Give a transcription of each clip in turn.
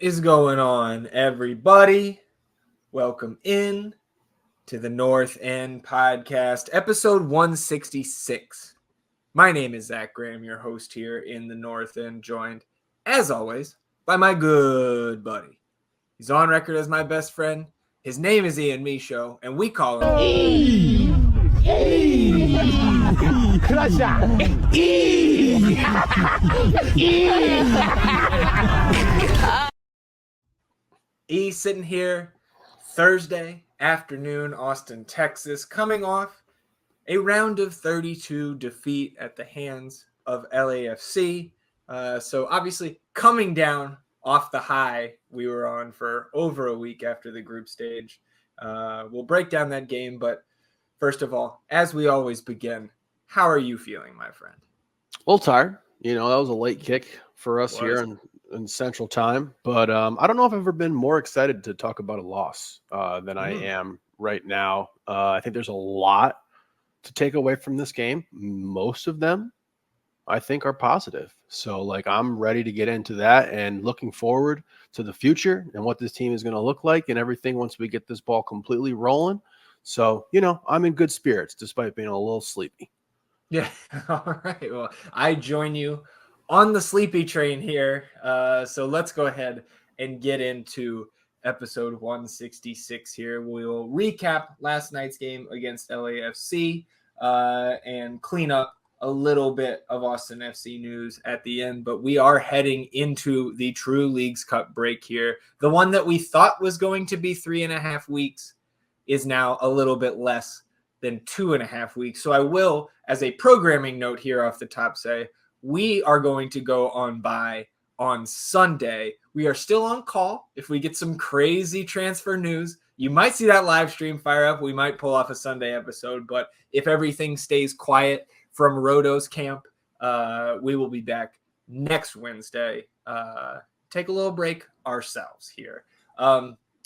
is going on, everybody? Welcome in to the North End Podcast, episode 166. My name is Zach Graham, your host here in the North End, joined, as always, by my good buddy. He's on record as my best friend. His name is Ian Michaud, and we call him... He's sitting here Thursday afternoon, Austin, Texas, coming off a round of 32 defeat at the hands of LAFC. So obviously coming down off the high we were on for over a week after the group stage. We'll break down that game, but first of all, as we always begin, how are you feeling, my friend? A little tired. That was a late kick for us here in Central Time. But I don't know if I've ever been more excited to talk about a loss than I am right now. I think there's a lot to take away from this game. Most of them, I think, are positive. So, I'm ready to get into that and looking forward to the future and what this team is going to look like and everything once we get this ball completely rolling. So, I'm in good spirits despite being a little sleepy. Yeah. All right. Well, I join you on the sleepy train here. So let's go ahead and get into episode 166 here. We'll recap last night's game against LAFC and clean up a little bit of Austin FC news at the end. But we are heading into the true Leagues Cup break here. The one that we thought was going to be 3.5 weeks is now a little bit less than 2.5 weeks. So I will, as a programming note here off the top, say we are going to go on bye on Sunday. We are still on call. If we get some crazy transfer news, you might see that live stream fire up. We might pull off a Sunday episode, but if everything stays quiet from Roto's camp, we will be back next Wednesday. Take a little break ourselves here.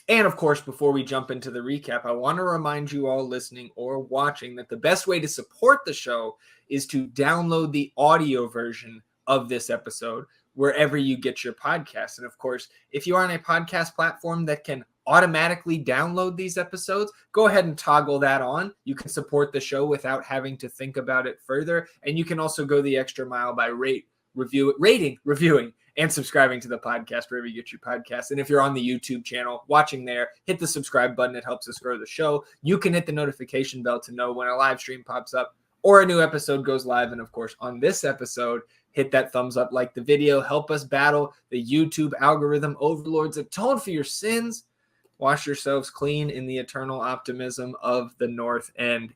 And of course, before we jump into the recap, I want to remind you all listening or watching that the best way to support the show is to download the audio version of this episode wherever you get your podcasts. And of course, if you are on a podcast platform that can automatically download these episodes, go ahead and toggle that on. You can support the show without having to think about it further. And you can also go the extra mile by rating, reviewing, and subscribing to the podcast wherever you get your podcasts. And if you're on the YouTube channel watching there, hit the subscribe button. It helps us grow the show. You can hit the notification bell to know when a live stream pops up or a new episode goes live. And of course, on this episode, hit that thumbs up, like the video, help us battle the YouTube algorithm overlords, atone for your sins, wash yourselves clean in the eternal optimism of the North End.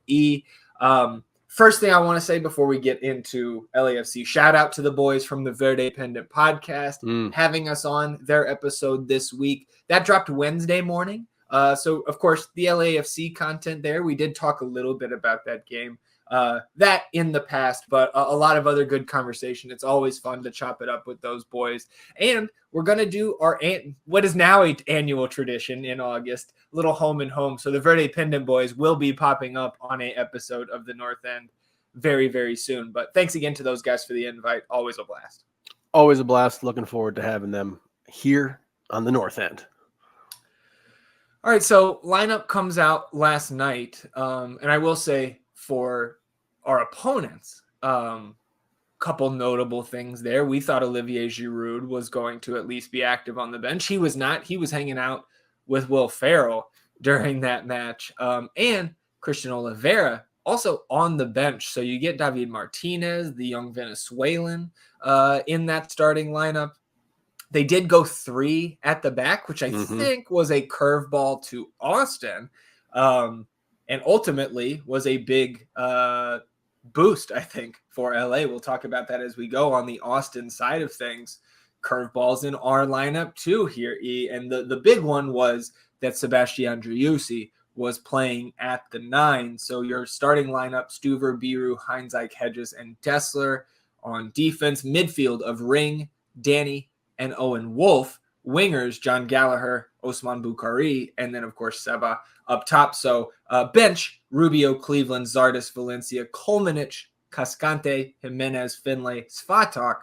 First thing I want to say before we get into LAFC, shout out to the boys from the Verde Pendant podcast having us on their episode this week. That dropped Wednesday morning. So, of course, the LAFC content there, we did talk a little bit about that game. That in the past, but a lot of other good conversation. It's always fun to chop it up with those boys. And we're going to do our what is now an annual tradition in August, little home and home. So the Verde Pendant boys will be popping up on an episode of the North End very, very soon. But thanks again to those guys for the invite. Always a blast. Always a blast. Looking forward to having them here on the North End. All right, so lineup comes out last night. And I will say for our opponents, couple notable things there. We thought Olivier Giroud was going to at least be active on the bench. He was not. He was hanging out with Will Ferrell during that match. And Christian Oliveira also on the bench. So you get David Martinez, the young Venezuelan, in that starting lineup. They did go 3 at the back, which I think was a curveball to Austin, and ultimately was a big boost, I think, for LA. We'll talk about that as we go on the Austin side of things. Curveballs in our lineup too here, E. And the big one was that Sebastian Driussi was playing at the 9. So your starting lineup, Stuver, Biru, Heinzike, Hedges, and Dessler. On defense, midfield of Ring, Danny, and Owen Wolff. Wingers, John Gallagher, Osman Bukhari, and then, of course, Seba up top. So bench, Rubio, Cleveland, Zardes, Valencia, Kolmanich, Cascante, Jimenez, Finlay, Svatak,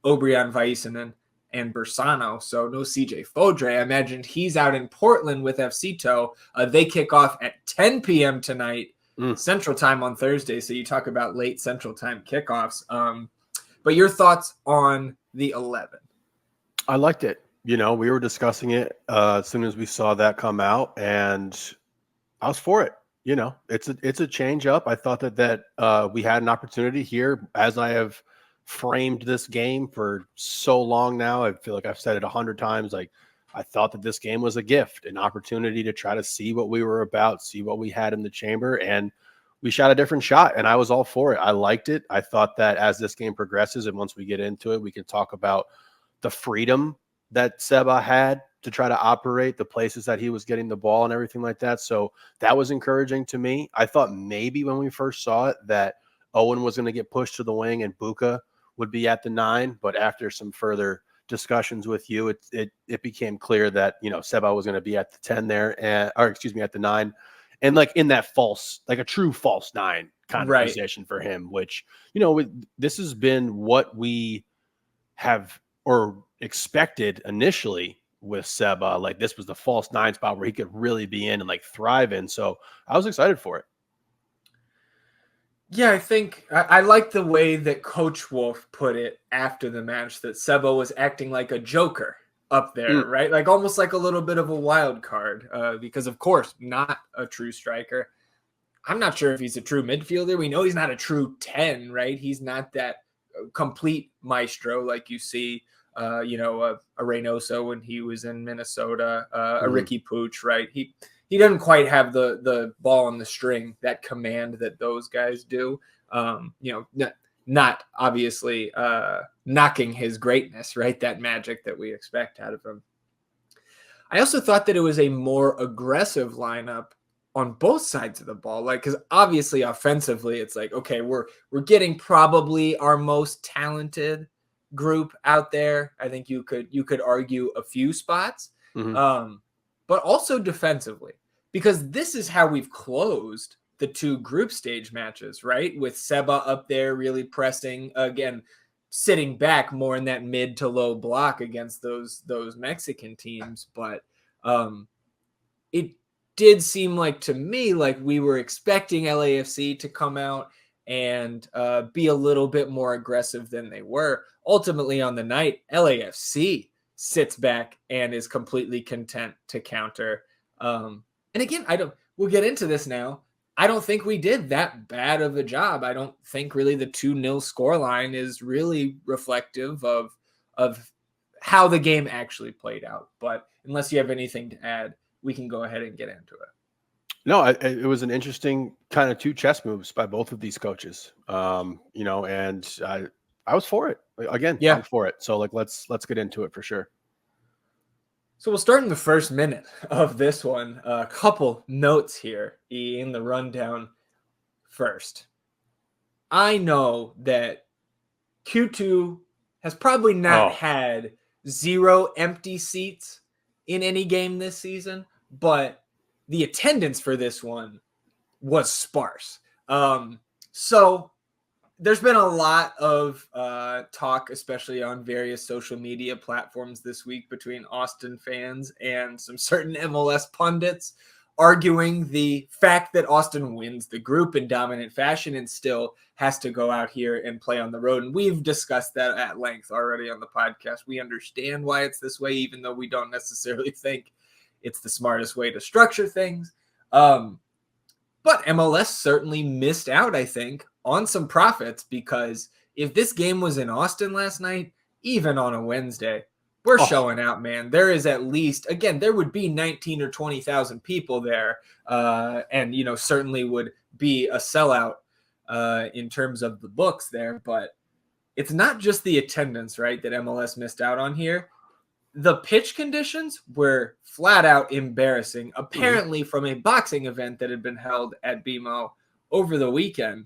Obrian Vaisanen, and Bersano. So no CJ Fodre. I imagined he's out in Portland with FC Toe. They kick off at 10 p.m. tonight, Central Time on Thursday. So you talk about late Central Time kickoffs. But your thoughts on the 11? I liked it. We were discussing it as soon as we saw that come out, and I was for it. It's a change up. I thought that we had an opportunity here, as I have framed this game for so long now. I feel like I've said it 100 times. Like, I thought that this game was a gift, an opportunity to try to see what we were about, see what we had in the chamber, and we shot a different shot, and I was all for it. I liked it. I thought that as this game progresses and once we get into it, we can talk about the freedom that Seba had to try to operate, the places that he was getting the ball and everything like that. So that was encouraging to me. I thought maybe when we first saw it that Owen was going to get pushed to the wing and Buka would be at the 9, but after some further discussions with you, it became clear that, Seba was going to be at the 10 there, at the 9. And like in that a true false 9 kind of position for him, which, this has been what we have or expected initially with Seba. Like, this was the false 9 spot where he could really be in and like thrive in. So I was excited for it. Yeah, I think I like the way that Coach Wolff put it after the match, that Seba was acting like a joker up there, right? Like almost like a little bit of a wild card, because of course, not a true striker. I'm not sure if he's a true midfielder. We know he's not a true 10, right? He's not that complete maestro like you see, a Reynoso when he was in Minnesota, a Ricky Pooch, right? He doesn't quite have the ball on the string, that command that those guys do. Not obviously knocking his greatness, right? That magic that we expect out of him. I also thought that it was a more aggressive lineup on both sides of the ball. Like, because obviously offensively, it's like, okay, we're getting probably our most talented group out there. I think you could argue a few spots. But also defensively, because this is how we've closed the 2 group stage matches, right? With Seba up there really pressing, again, sitting back more in that mid to low block against those Mexican teams. But it did seem like, to me, like we were expecting LAFC to come out and be a little bit more aggressive than they were. Ultimately on the night, LAFC sits back and is completely content to counter. And again, we'll get into this now. I don't think we did that bad of a job. I don't think really the 2-0 scoreline is really reflective of how the game actually played out. But unless you have anything to add, we can go ahead and get into it. No, it was an interesting kind of 2 chess moves by both of these coaches. And I was for it. Again, I'm for it. So like, let's get into it for sure. So we'll start in the first minute of this one. A couple notes here in the rundown. First, I know that Q2 has probably not had 0 empty seats in any game this season, but the attendance for this one was sparse. So there's been a lot of talk, especially on various social media platforms this week, between Austin fans and some certain MLS pundits arguing the fact that Austin wins the group in dominant fashion and still has to go out here and play on the road. And we've discussed that at length already on the podcast. We understand why it's this way, even though we don't necessarily think it's the smartest way to structure things. But MLS certainly missed out, I think, on some profits, because if this game was in Austin last night, even on a Wednesday, we're showing out, man. There is at least, again, there would be 19 or 20,000 people there, and, certainly would be a sellout in terms of the books there. But it's not just the attendance, right, that MLS missed out on here. The pitch conditions were flat out embarrassing, apparently from a boxing event that had been held at BMO over the weekend.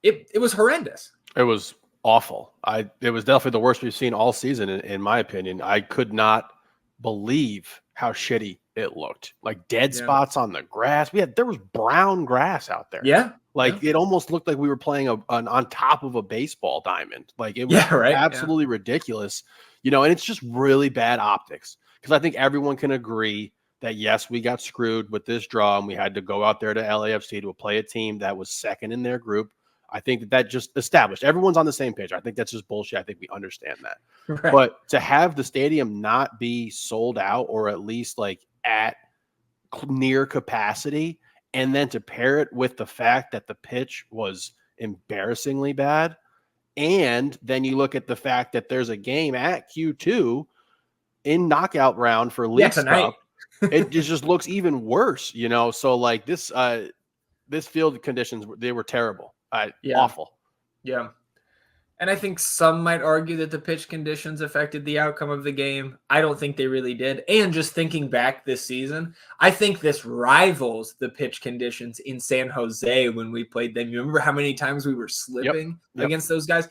It was horrendous. It was awful. It was definitely the worst we've seen all season, in my opinion. I could not believe how shitty it looked. Like dead spots on the grass. There was brown grass out there. Yeah. Like it almost looked like we were playing on top of a baseball diamond. Like it was absolutely ridiculous, and it's just really bad optics, because I think everyone can agree that, yes, we got screwed with this draw and we had to go out there to LAFC to play a team that was second in their group. I think that just established everyone's on the same page. I think that's just bullshit. I think we understand that. Right. But to have the stadium not be sold out, or at least like at near capacity, and then to pair it with the fact that the pitch was embarrassingly bad, and then you look at the fact that there's a game at Q2 in knockout round for League Cup, it just looks even worse, So like this field conditions, they were terrible, awful. Yeah. And I think some might argue that the pitch conditions affected the outcome of the game. I don't think they really did. And just thinking back this season, I think this rivals the pitch conditions in San Jose when we played them. You remember how many times we were slipping against those guys?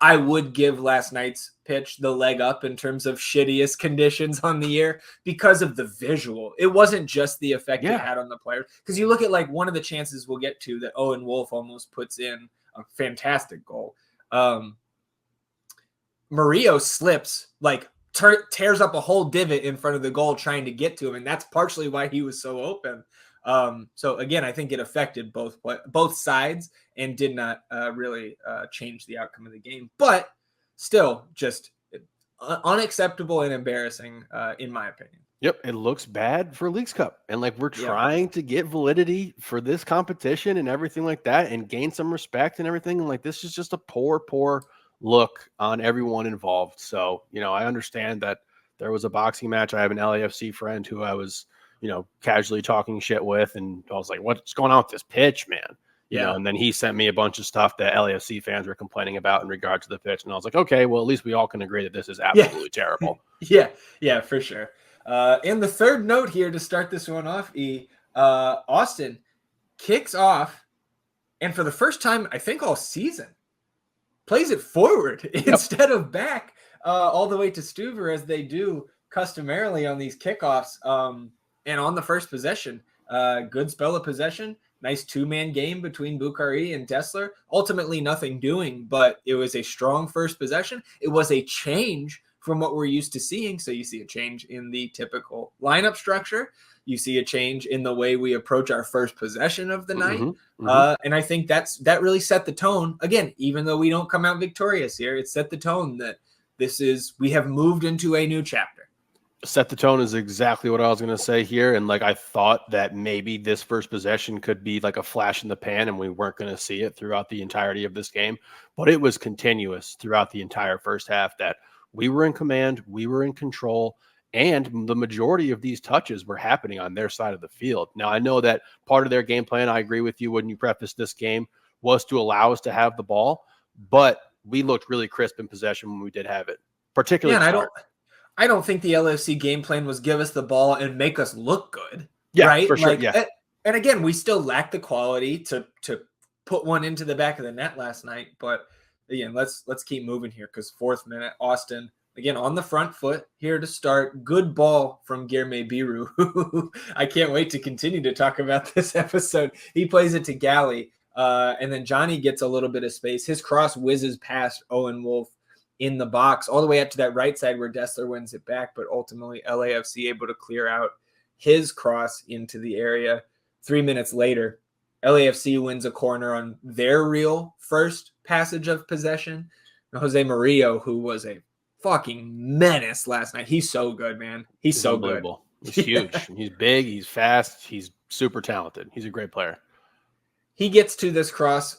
I would give last night's pitch the leg up in terms of shittiest conditions on the year because of the visual. It wasn't just the effect it had on the players. Because you look at like one of the chances we'll get to that Owen Wolff almost puts in a fantastic goal. Murillo slips, like tears up a whole divot in front of the goal trying to get to him, and that's partially why he was so open. So again, I think it affected both sides and did not really change the outcome of the game, but still just unacceptable and embarrassing in my opinion. Yep, it looks bad for Leagues Cup, and like we're trying to get validity for this competition and everything like that, and gain some respect and everything. And like this is just a poor look on everyone involved. So I understand that there was a boxing match. I have an LAFC friend who I was casually talking shit with, and I was like, "What's going on with this pitch, man?" And then he sent me a bunch of stuff that LAFC fans were complaining about in regard to the pitch, and I was like, "Okay, well at least we all can agree that this is absolutely terrible." Yeah, for sure. And the third note here to start this one off, Austin kicks off, and for the first time, I think all season, plays it forward instead of back all the way to Stuver as they do customarily on these kickoffs. And on the first possession, good spell of possession, nice two-man game between Bukhari and Dessler. Ultimately nothing doing, but it was a strong first possession. It was a change from what we're used to seeing. So you see a change in the typical lineup structure. You see a change in the way we approach our first possession of the night. And I think that really set the tone. Again, even though we don't come out victorious here, it set the tone that we have moved into a new chapter. Set the tone is exactly what I was going to say here. And like, I thought that maybe this first possession could be like a flash in the pan and we weren't going to see it throughout the entirety of this game, but it was continuous throughout the entire first half that we were in command, we were in control, and the majority of these touches were happening on their side of the field. Now, I know that part of their game plan, I agree with you when you preface this game, was to allow us to have the ball, but we looked really crisp in possession when we did have it, particularly. Yeah, I don't think the LAFC game plan was give us the ball and make us look good. Yeah, right? For sure. Yeah. And again, we still lack the quality to put one into the back of the net last night. But again, let's keep moving here because 4th minute, Austin again on the front foot here to start. Good ball from Guilherme Biru. I can't wait to continue to talk about this episode. He plays it to Galley, and then Johnny gets a little bit of space. His cross whizzes past Owen Wolff in the box all the way up to that right side where Dessler wins it back, but ultimately LAFC able to clear out his cross into the area. 3 minutes later, LAFC wins a corner on their real first passage of possession. Jose Murillo, who was a fucking menace last night. He's so good, man. He's so good. He's huge. He's big. He's fast. He's super talented. He's a great player. He gets to this cross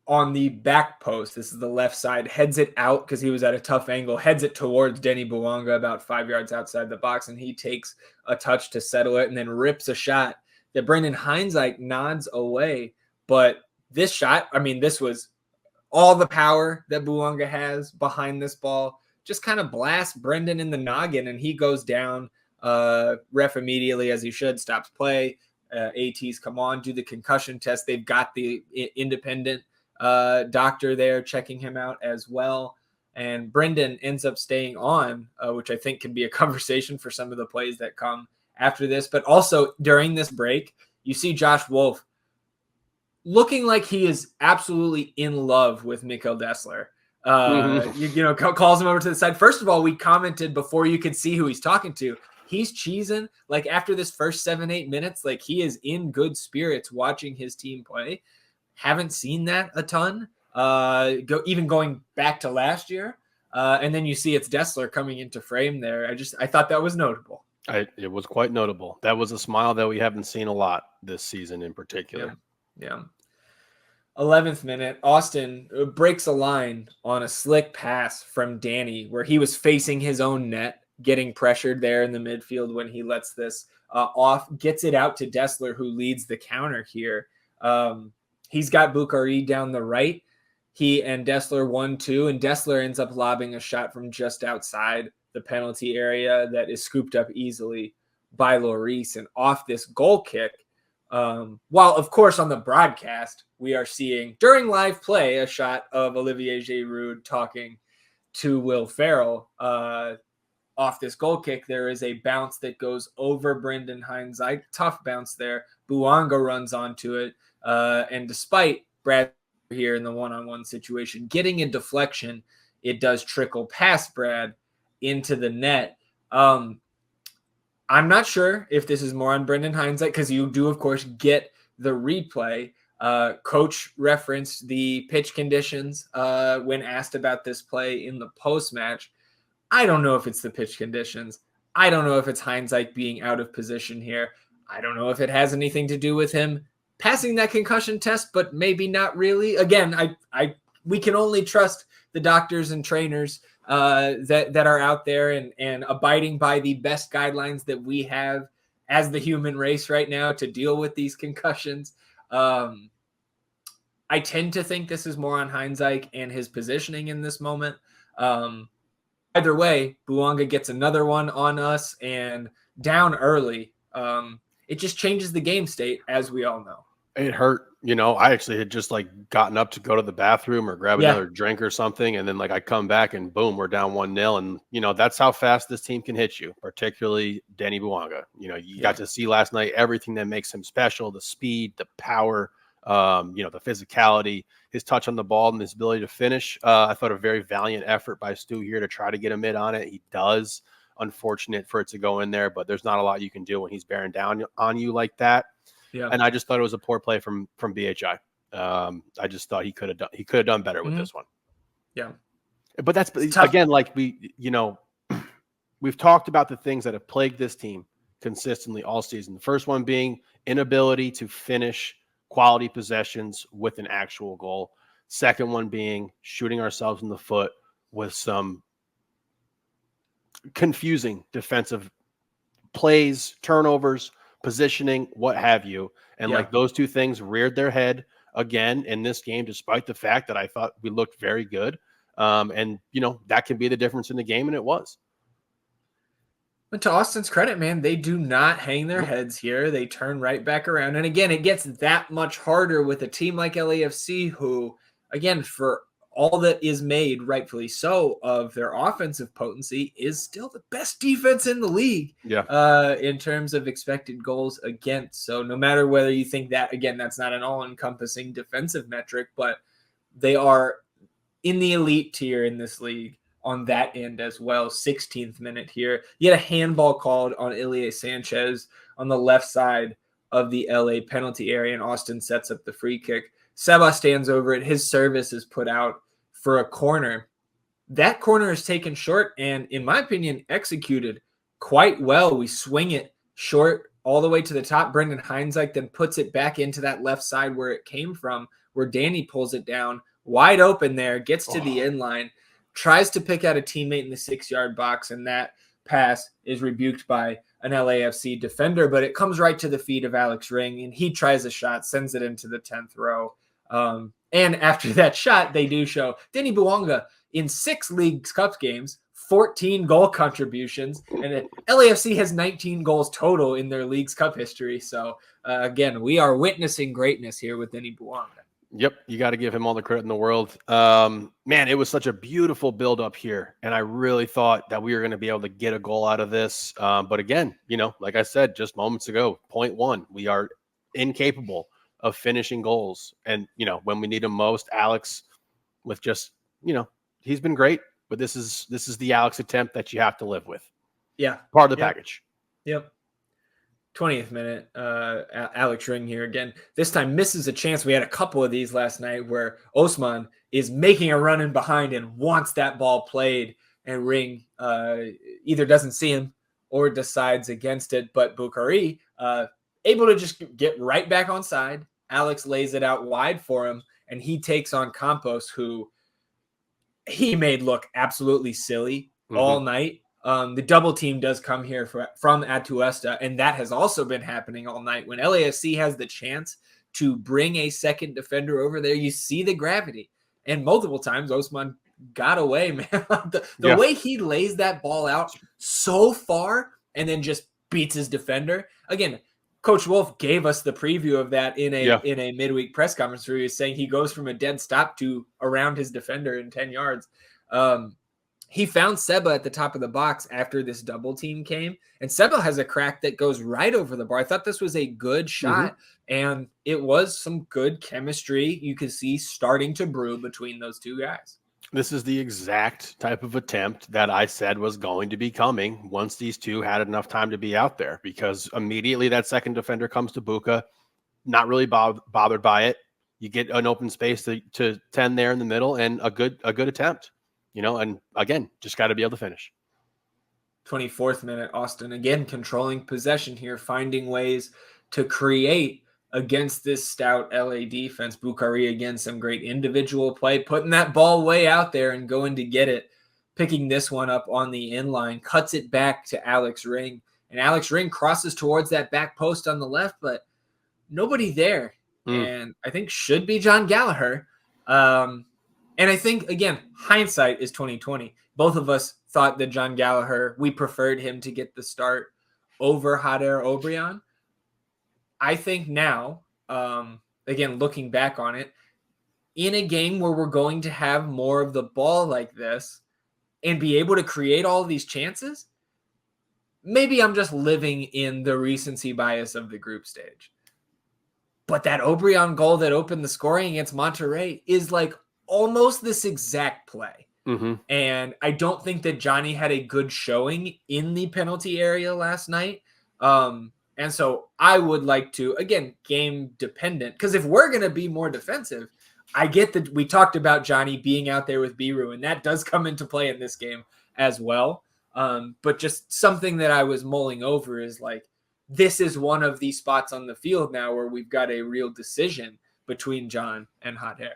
on the back post. This is the left side. Heads it out because he was at a tough angle. Heads it towards Denny Bouanga about 5 yards outside the box, and he takes a touch to settle it and then rips a shot that Brendan Heinzike nods away. But this shot, I mean, this was all the power that Bouanga has behind this ball. Just kind of blasts Brendan in the noggin, and he goes down. Ref immediately, as he should, stops play. ATs come on, do the concussion test. They've got the independent doctor there checking him out as well. And Brendan ends up staying on, which I think can be a conversation for some of the plays that come after this. But also during this break, you see Josh Wolff looking like he is absolutely in love with Mikkel Dessler. Calls him over to the side. First of all, we commented before you could see who he's talking to. He's cheesing. Like after this first 7-8 minutes, like he is in good spirits watching his team play. Haven't seen that a ton. Even going back to last year. And then you see it's Dessler coming into frame there. I thought that was notable. It was quite notable. That was a smile that we haven't seen a lot this season in particular. Yeah. 11th minute, Austin breaks a line on a slick pass from Danny where he was facing his own net, getting pressured there in the midfield when he lets this off, gets it out to Dessler, who leads the counter here. He's got Bukhari down the right. He and Dessler 1-2, and Dessler ends up lobbing a shot from just outside the penalty area that is scooped up easily by Lloris and off this goal kick. While, of course, on the broadcast, we are seeing during live play a shot of Olivier Giroud talking to Will Ferrell off this goal kick. There is a bounce that goes over Brendan Hindsight. Tough bounce there. Bouanga runs onto it. And despite Brad here in the one-on-one situation getting a deflection, it does trickle past Brad into the net. I'm not sure if this is more on Brendan Hindsight because you do, of course, get the replay. Coach referenced the pitch conditions when asked about this play in the post-match. I don't know if it's the pitch conditions. I don't know if it's Hindsight being out of position here. I don't know if it has anything to do with him passing that concussion test, but maybe not really. Again, we can only trust the doctors and trainers that are out there and abiding by the best guidelines that we have as the human race right now to deal with these concussions. I tend to think this is more on Hindsight and his positioning in this moment. Either way, Bouanga gets another one on us and down early. It just changes the game state, as we all know. It hurt. I actually had just gotten up to go to the bathroom or grab another drink or something. And then I come back and boom, we're down 1-0. And, that's how fast this team can hit you, particularly Danny Bouanga. You got to see last night everything that makes him special, the speed, the power, the physicality, his touch on the ball and his ability to finish. I thought a very valiant effort by Stu here to try to get a mid on it. He does. Unfortunate for it to go in there, but there's not a lot you can do when he's bearing down on you like that. Yeah. And I just thought it was a poor play from BHI. I just thought he could have done better with this one. Yeah. But that's again, we've talked about the things that have plagued this team consistently all season. The first one being inability to finish quality possessions with an actual goal. Second one being shooting ourselves in the foot with some confusing defensive plays, turnovers, positioning, what have you. And those two things reared their head again in this game, despite the fact that I thought we looked very good. And that can be the difference in the game. And it was. But to Austin's credit, man, they do not hang their heads here. They turn right back around. And again, it gets that much harder with a team like LAFC, who, again, for all that is made, rightfully so, of their offensive potency, is still the best defense in the league in terms of expected goals against. So no matter whether you think that, again, that's not an all-encompassing defensive metric, but they are in the elite tier in this league on that end as well. 16th minute here. You had a handball called on Ilie Sanchez on the left side of the LA penalty area, and Austin sets up the free kick. Seba stands over it. His service is put out for a corner. That corner is taken short and, in my opinion, executed quite well. We swing it short all the way to the top. Brendan Hindsight then puts it back into that left side where it came from, where Danny pulls it down. Wide open there, gets to the end line, tries to pick out a teammate in the 6-yard box, and that pass is rebuked by an LAFC defender, but it comes right to the feet of Alex Ring, and he tries a shot, sends it into the 10th row. And after that shot, they do show Danny Bouanga in 6 League Cup games, 14 goal contributions, and LAFC has 19 goals total in their Leagues Cup history. So, again, we are witnessing greatness here with Danny Bouanga. Yep, you got to give him all the credit in the world. Man, it was such a beautiful build-up here, and I really thought that we were going to be able to get a goal out of this. But again, like I said just moments ago, 0.1, we are incapable of finishing goals. And, when we need him most, Alex with just, he's been great, but this is the Alex attempt that you have to live with. Yeah. Part of the package. Yep. 20th minute, Alex Ring here again. This time misses a chance. We had a couple of these last night where Osman is making a run in behind and wants that ball played, and Ring either doesn't see him or decides against it. But Bukhari able to just get right back on side. Alex lays it out wide for him, and he takes on Campos, who he made look absolutely silly all night. The double team does come here from Atuesta, and that has also been happening all night. When LAFC has the chance to bring a second defender over there, you see the gravity. And multiple times, Osman got away, man. the way he lays that ball out so far and then just beats his defender. Again, Coach Wolff gave us the preview of that in a midweek press conference where he was saying he goes from a dead stop to around his defender in 10 yards. He found Seba at the top of the box after this double team came, and Seba has a crack that goes right over the bar. I thought this was a good shot, and it was some good chemistry you could see starting to brew between those two guys. This is the exact type of attempt that I said was going to be coming once these two had enough time to be out there, because immediately that second defender comes to Buka, not really bothered by it. You get an open space to 10 there in the middle, and a good attempt. And again, just got to be able to finish. 24th minute, Austin again controlling possession here, finding ways to create against this stout LA defense. Bukhari again, some great individual play, putting that ball way out there and going to get it, picking this one up on the inline, cuts it back to Alex Ring, and Alex Ring crosses towards that back post on the left, but nobody there. And I think should be John Gallagher. And I think, again, hindsight is 2020. Both of us thought that John Gallagher, we preferred him to get the start over Hader Obrian. I think now, again, looking back on it, in a game where we're going to have more of the ball like this and be able to create all of these chances, maybe I'm just living in the recency bias of the group stage. But that Obrian goal that opened the scoring against Monterrey is like almost this exact play. And I don't think that Johnny had a good showing in the penalty area last night. And so I would like to, again, game dependent, because if we're going to be more defensive, I get that we talked about Johnny being out there with Biru, and that does come into play in this game as well. But just something that I was mulling over is like, this is one of these spots on the field now where we've got a real decision between John and Hader.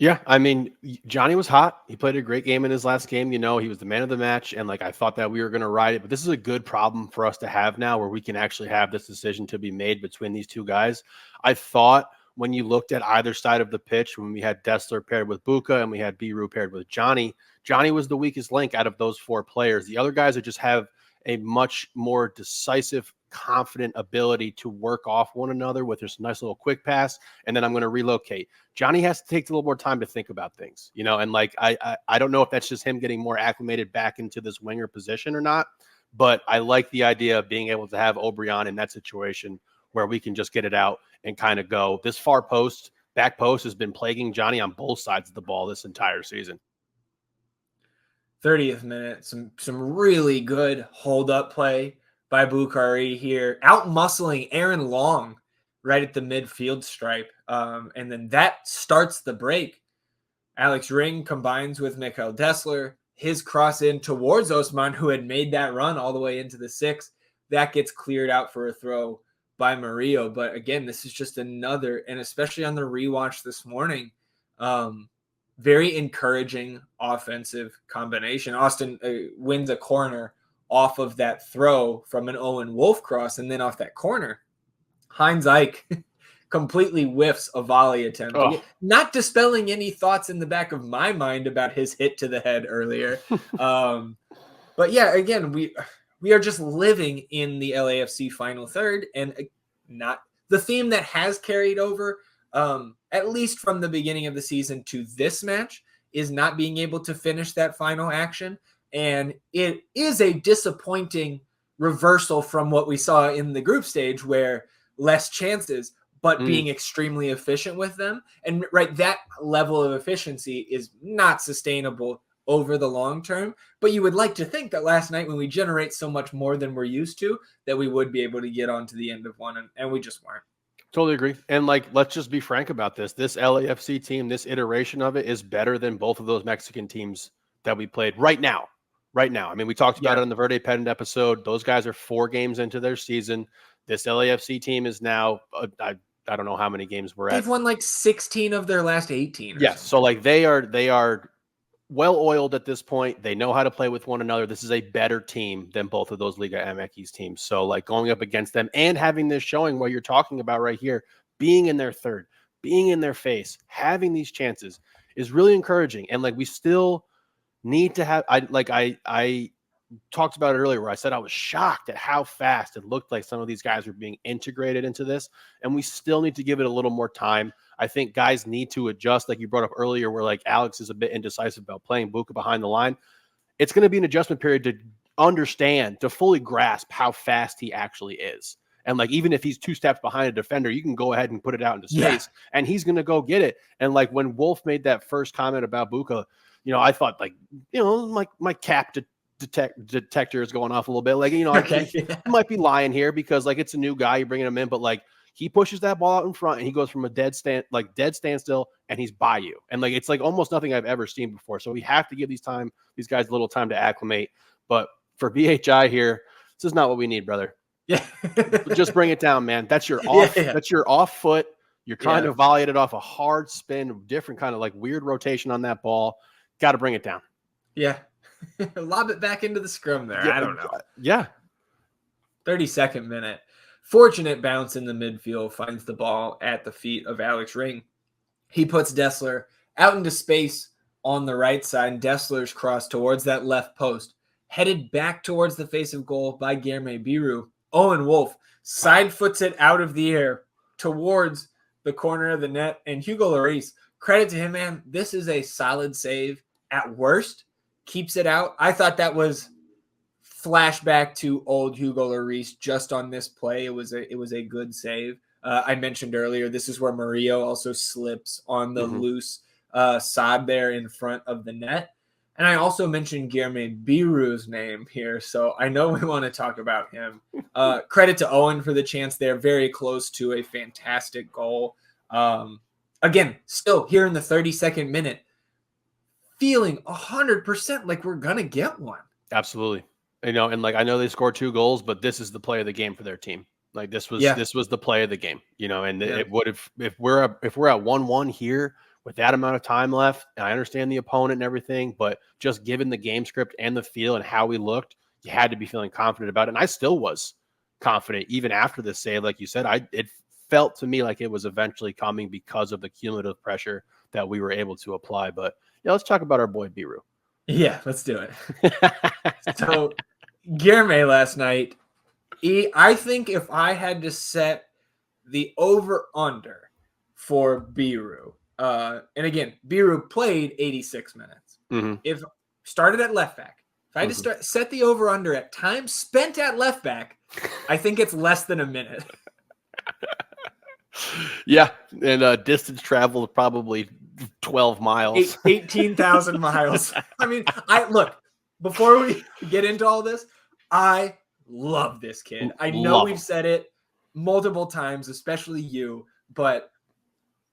Yeah, I mean, Johnny was hot. He played a great game in his last game. He was the man of the match, and I thought that we were going to ride it. But this is a good problem for us to have now, where we can actually have this decision to be made between these two guys. I thought when you looked at either side of the pitch, when we had Dessler paired with Buka and we had Biru paired with Johnny was the weakest link out of those four players. The other guys just have a much more decisive, confident ability to work off one another with this nice little quick pass, and then I'm going to relocate. Johnny has to take a little more time to think about things, and I don't know if that's just him getting more acclimated back into this winger position or not, but I like the idea of being able to have Obrian in that situation where we can just get it out and kind of go. This far post, back post has been plaguing Johnny on both sides of the ball this entire season. 30th minute, some really good hold-up play by Bukhari here, out-muscling Aaron Long right at the midfield stripe. And then that starts the break. Alex Ring combines with Mikhail Dessler. His cross in towards Osman, who had made that run all the way into the 6. That gets cleared out for a throw by Murillo. But again, this is just another, and especially on the rewatch this morning, very encouraging offensive combination. Austin wins a corner off of that throw from an Owen Wolff cross, and then off that corner, Heinz Ike completely whiffs a volley attempt. Not dispelling any thoughts in the back of my mind about his hit to the head earlier. But yeah, again, we are just living in the LAFC final third, and not the theme that has carried over, at least from the beginning of the season to this match, is not being able to finish that final action. And it is a disappointing reversal from what we saw in the group stage, where less chances, but being extremely efficient with them. And right, that level of efficiency is not sustainable over the long term. But you would like to think that last night, when we generate so much more than we're used to, that we would be able to get on to the end of one, and we just weren't. Totally agree. And like, let's just be frank about this. This LAFC team, this iteration of it is better than both of those Mexican teams that we played right now. Right now. I mean, we talked about it on the Verde Pendant episode. Those guys are 4 games into their season. This LAFC team is now, I don't know how many games we're at. They've won like 16 of their last 18. Yes. So like they are well-oiled at this point. They know how to play with one another. This is a better team than both of those Liga MX teams. So like going up against them and having this showing what you're talking about right here, being in their third, being in their face, having these chances is really encouraging. And like we still need to have, I talked about it earlier where I said I was shocked at how fast it looked like some of these guys were being integrated into this, and we still need to give it a little more time. I think guys need to adjust, like you brought up earlier, where like Alex is a bit indecisive about playing Buka behind the line. It's going to be an adjustment period to understand, to fully grasp how fast he actually is. And like, even if he's 2 steps behind a defender, you can go ahead and put it out into space and he's going to go get it. And like when Wolff made that first comment about Buka, you know, I thought like, you know, my cap detector is going off a little bit. Like, you know, he might be lying here because like it's a new guy, you're bringing him in, but like he pushes that ball out in front and he goes from a dead standstill and he's by you. And like, it's like almost nothing I've ever seen before. So we have to give these guys a little time to acclimate. But for BHI here, this is not what we need, brother. Yeah. Just bring it down, man. That's your off. That's your off foot. You're trying to volley it off a hard spin, different kind of like weird rotation on that ball. Got to bring it down. Yeah. Lob it back into the scrum there. I don't know. Yeah. 32nd minute. Fortunate bounce in the midfield, finds the ball at the feet of Alex Ring. He puts Dessler out into space on the right side, and Dessler's cross towards that left post, headed back towards the face of goal by Guilherme Biru. Owen Wolff side foots it out of the air towards the corner of the net, and Hugo Lloris, credit to him, man. This is a solid save at worst. Keeps it out. I thought that was flashback to old Hugo Lloris just on this play. It was a good save. I mentioned earlier, this is where Murillo also slips on the loose sod there in front of the net. And I also mentioned Guilherme Biru's name here, so I know we want to talk about him. Credit to Owen for the chance there, very close to a fantastic goal. Again, still here in the 32nd minute, feeling 100% like we're going to get one. Absolutely. You know, and like I know they scored 2 goals, but this is the play of the game for their team. Like this was the play of the game, you know, and it would have, if we're at 1-1 here with that amount of time left, and I understand the opponent and everything, but just given the game script and the feel and how we looked, you had to be feeling confident about it. And I still was confident even after this save. Like you said, it felt to me like it was eventually coming because of the cumulative pressure that we were able to apply. But yeah, let's talk about our boy Biru. Yeah, let's do it. So Guilherme last night, I think if I had to set the over-under for Biru, and again, Biru played 86 minutes. If started at left back, if I had to set the over-under at time spent at left back, I think it's less than a minute. Yeah, and distance traveled probably 12 miles. 18,000 miles. I mean, look, before we get into all this, I love this kid. I know we've said it multiple times, especially you, but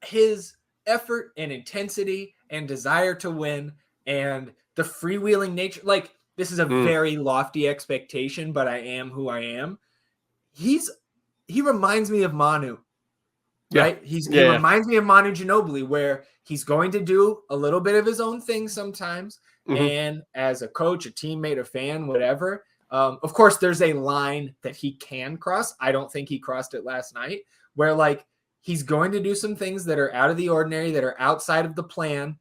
his effort and intensity and desire to win and the freewheeling nature, like this is a very lofty expectation, but I am who I am. He reminds me of Manu. Right? He reminds me of Manu Ginobili, where he's going to do a little bit of his own thing sometimes. And as a coach, a teammate, a fan, whatever, of course, there's a line that he can cross. I don't think he crossed it last night, where like he's going to do some things that are out of the ordinary, that are outside of the plan.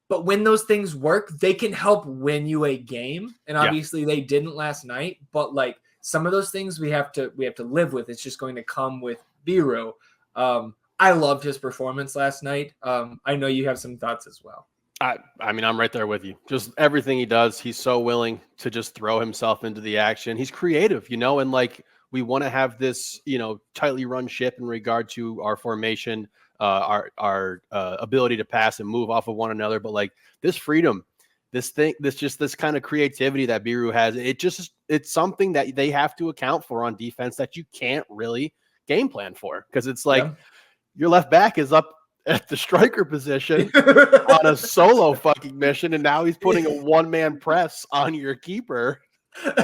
But when those things work, they can help win you a game. And obviously they didn't last night. But like some of those things we have to live with. It's just going to come with Biru. I loved his performance last night. I know you have some thoughts as well. I mean, I'm right there with you. Just everything he does, he's so willing to just throw himself into the action. He's creative, you know, and like We want to have this, tightly run ship in regard to our formation, our ability to pass and move off of one another. But like this freedom, this kind of creativity that Biru has, it's something that they have to account for on defense that you can't really game plan for, because it's like your left back is up at the striker position on a solo fucking mission, and now he's putting a one-man press on your keeper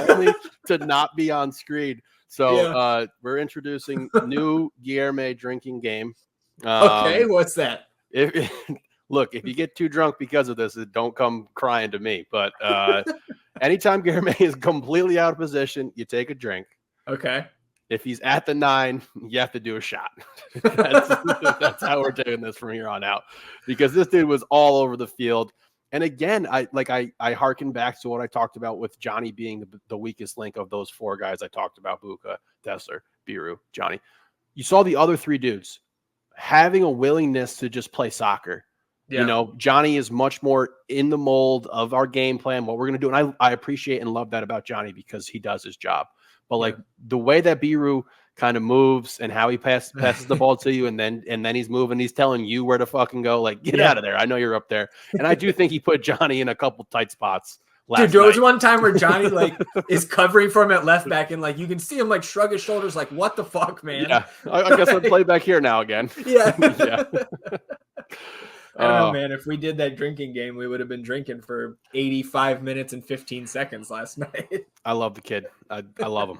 only to not be on screen. So we're introducing new Guilherme drinking game. Okay, what's that? Look, if you get too drunk because of this, don't come crying to me. But anytime Guilherme is completely out of position, you take a drink. Okay. If he's at the 9, you have to do a shot. That's how we're doing this from here on out, because this dude was all over the field. And again, I hearken back to what I talked about with Johnny being the weakest link of those 4 guys I talked about: Buka, Dessler, Biru, Johnny. You saw the other 3 dudes having a willingness to just play soccer. Yeah. Johnny is much more in the mold of our game plan, what we're going to do. And I appreciate and love that about Johnny, because he does his job. But like the way that Biru kind of moves and how he passes the ball to you, and then he's moving, he's telling you where to fucking go. Like, get out of there. I know you're up there. And I do think he put Johnny in a couple tight spots. Dude, there was one time where Johnny is covering for him at left back, and you can see him shrug his shoulders, like, what the fuck, man? Yeah, I guess I'll play back here now again. Yeah. I don't know, man. If we did that drinking game, we would have been drinking for 85 minutes and 15 seconds last night. I love the kid. I love him.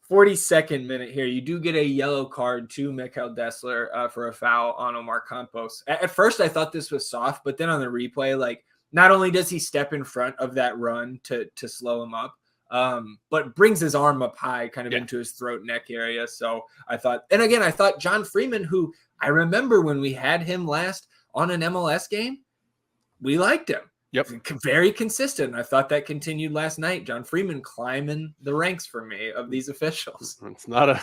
42nd minute here. You do get a yellow card to Mikel Dessler for a foul on Omar Campos. At first, I thought this was soft, but then on the replay, not only does he step in front of that run to slow him up, but brings his arm up high, kind of into his throat neck area. So I thought John Freeman, who I remember when we had him last on an MLS game, we liked him. Yep. Very consistent. I thought that continued last night. John Freeman climbing the ranks for me of these officials. It's not a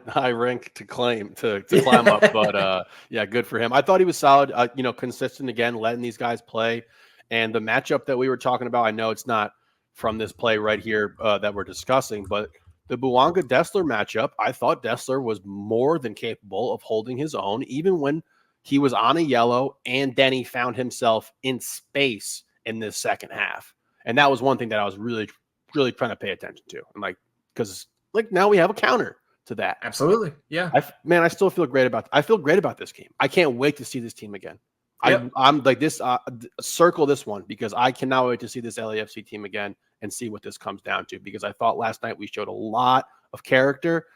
high rank to climb up, but good for him. I thought he was solid, consistent again, letting these guys play. And the matchup that we were talking about, I know it's not from this play right here that we're discussing, but the Bouanga-Dessler matchup, I thought Dessler was more than capable of holding his own, even when he was on a yellow and then he found himself in space in this second half. And that was one thing that I was really, really trying to pay attention to. And because now we have a counter to that. Absolutely. Yeah. I still feel great about this game. I can't wait to see this team again. Yep. I'm like this, circle this one, because I cannot wait to see this LAFC team again and see what this comes down to, because I thought last night we showed a lot of character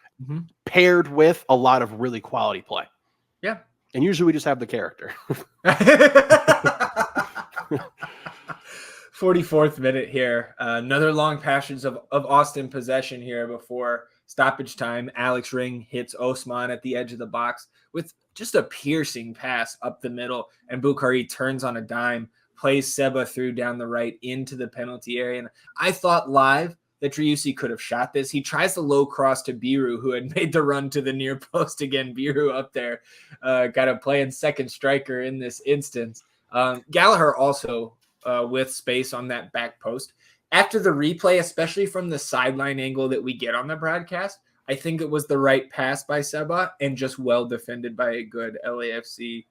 paired with a lot of really quality play. Yeah. And usually we just have the character. 44th minute here. Another long passage of Austin possession here before stoppage time. Alex Ring hits Osman at the edge of the box with just a piercing pass up the middle, and Bukhari turns on a dime, plays Seba through down the right into the penalty area. And I thought live that Driussi could have shot this. He tries the low cross to Biru, who had made the run to the near post again. Biru up there, got a play in second striker in this instance. Gallagher also with space on that back post. After the replay, especially from the sideline angle that we get on the broadcast, I think it was the right pass by Seba and just well defended by a good LAFC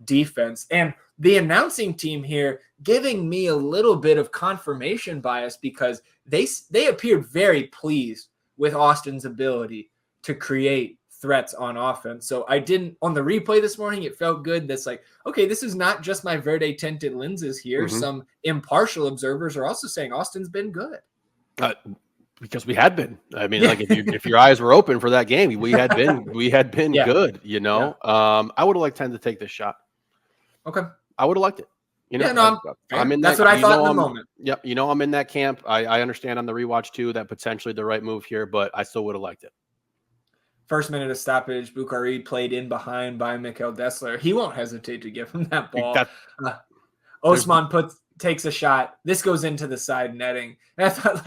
defense. And the announcing team here giving me a little bit of confirmation bias, because they appeared very pleased with Austin's ability to create threats on offense. So on the replay this morning, it felt good. That's okay, this is not just my Verde tinted lenses here. Some impartial observers are also saying Austin's been good. Because we had been. I mean, if your eyes were open for that game, we had been good, Yeah. I would have liked 10 to take this shot. Okay. I would have liked it. I'm in that's what I thought in the moment. Yep. I'm in that camp. I understand on the rewatch too that potentially the right move here, but I still would have liked it. First minute of stoppage, Bukhari played in behind by Mikel Dessler. He won't hesitate to give him that ball. Osman takes a shot. This goes into the side netting. And I thought,